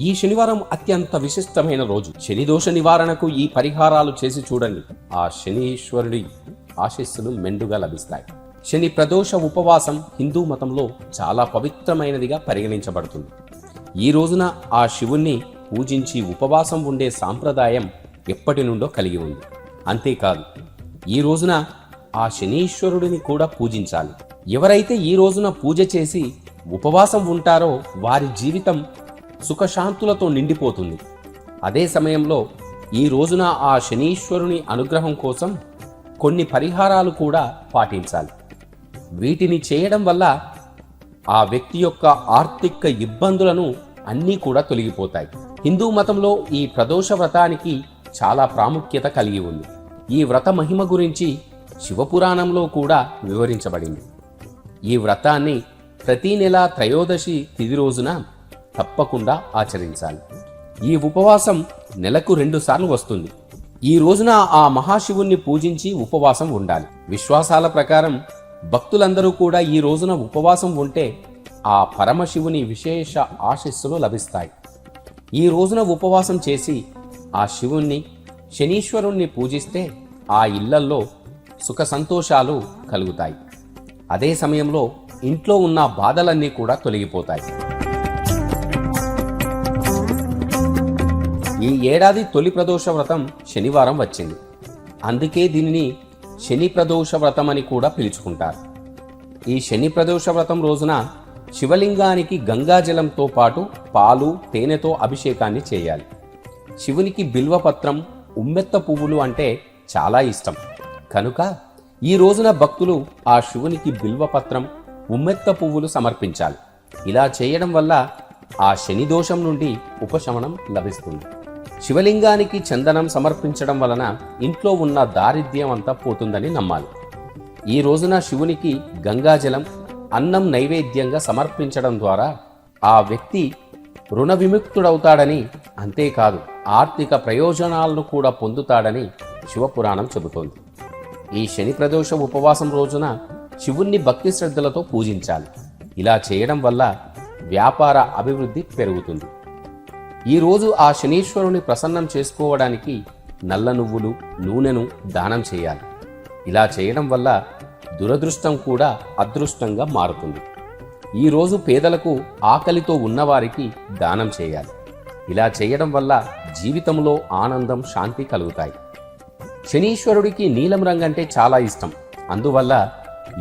ఈ శనివారం అత్యంత విశిష్టమైన రోజు. శని దోష నివారణకు ఈ పరిహారాలు చేసి చూడండి. ఆ శనీశ్వరుడి ఆశీస్సులు మెండుగా లభిస్తాయి. శని ప్రదోష ఉపవాసం హిందూ మతంలో చాలా పవిత్రమైనదిగా పరిగణించబడుతుంది. ఈ రోజున ఆ శివుణ్ణి పూజించి ఉపవాసం ఉండే సాంప్రదాయం ఎప్పటి నుండో కలిగి ఉంది. అంతేకాదు, ఈ రోజున ఆ శనీశ్వరుడిని కూడా పూజించాలి. ఎవరైతే ఈ రోజున పూజ చేసి ఉపవాసం ఉంటారో వారి జీవితం సుఖశాంతులతో నిండిపోతుంది. అదే సమయంలో ఈ రోజున ఆ శనీశ్వరుని అనుగ్రహం కోసం కొన్ని పరిహారాలు కూడా పాటించాలి. వీటిని చేయడం వల్ల ఆ వ్యక్తి యొక్క ఆర్థిక ఇబ్బందులను అన్నీ కూడా తొలగిపోతాయి. హిందూ మతంలో ఈ ప్రదోష వ్రతానికి చాలా ప్రాముఖ్యత కలిగి ఉంది. ఈ వ్రత మహిమ గురించి శివపురాణంలో కూడా వివరించబడింది. ఈ వ్రతాన్ని ప్రతి నెల త్రయోదశి తిథి రోజున తప్పకుండా ఆచరించాలి. ఈ ఉపవాసం నెలకు 2 సార్లు వస్తుంది. ఈ రోజున ఆ మహాశివుణ్ణి పూజించి ఉపవాసం ఉండాలి. విశ్వాసాల ప్రకారం భక్తులందరూ కూడా ఈ రోజున ఉపవాసం ఉంటే ఆ పరమశివుని విశేష ఆశీస్సులు లభిస్తాయి. ఈ రోజున ఉపవాసం చేసి ఆ శివుణ్ణి శనీశ్వరుణ్ణి పూజిస్తే ఆ ఇళ్లల్లో సుఖ సంతోషాలు కలుగుతాయి. అదే సమయంలో ఇంట్లో ఉన్న బాధలన్నీ కూడా తొలగిపోతాయి. ఈ ఏడాది తొలి ప్రదోష వ్రతం శనివారం వచ్చింది. అందుకే దీనిని శని ప్రదోష వ్రతం అని కూడా పిలుచుకుంటారు. ఈ శని ప్రదోష వ్రతం రోజున శివలింగానికి గంగాజలంతో పాటు పాలు, తేనెతో అభిషేకాన్ని చేయాలి. శివునికి బిల్వపత్రం, ఉమ్మెత్త పువ్వులు అంటే చాలా ఇష్టం కనుక ఈ రోజున భక్తులు ఆ శివునికి బిల్వపత్రం, ఉమ్మెత్త పువ్వులు సమర్పించాలి. ఇలా చేయడం వల్ల ఆ శని దోషం నుండి ఉపశమనం లభిస్తుంది. శివలింగానికి చందనం సమర్పించడం వలన ఇంట్లో ఉన్న దారిద్ర్యం అంతా పోతుందని నమ్మాలి. ఈ రోజున శివునికి గంగాజలం, అన్నం నైవేద్యంగా సమర్పించడం ద్వారా ఆ వ్యక్తి రుణ విముక్తుడవుతాడని, అంతేకాదు ఆర్థిక ప్రయోజనాలను కూడా పొందుతాడని శివపురాణం చెబుతోంది. ఈ శని ప్రదోష ఉపవాసం రోజున శివుణ్ణి భక్తి శ్రద్ధలతో పూజించాలి. ఇలా చేయడం వల్ల వ్యాపార అభివృద్ధి పెరుగుతుంది. ఈరోజు ఆ శనీశ్వరుని ప్రసన్నం చేసుకోవడానికి నల్ల నువ్వులు, నూనెను దానం చేయాలి. ఇలా చేయడం వల్ల దురదృష్టం కూడా అదృష్టంగా మారుతుంది. ఈరోజు పేదలకు, ఆకలితో ఉన్నవారికి దానం చేయాలి. ఇలా చేయడం వల్ల జీవితంలో ఆనందం, శాంతి కలుగుతాయి. శనీశ్వరుడికి నీలం రంగు అంటే చాలా ఇష్టం. అందువల్ల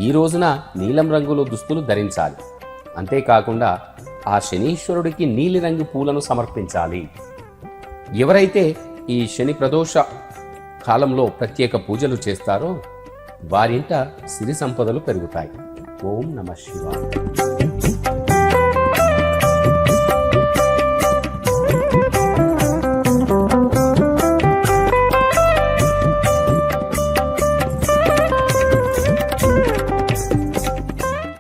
ఈ రోజున నీలం రంగులో దుస్తులు ధరించాలి. అంతేకాకుండా ఆ శనీశ్వరుడికి నీలిరంగు పూలను సమర్పించాలి. ఎవరైతే ఈ శని ప్రదోష కాలంలో ప్రత్యేక పూజలు చేస్తారో వారింట సిరి సంపదలు పెరుగుతాయి. ఓం నమః శివాయ.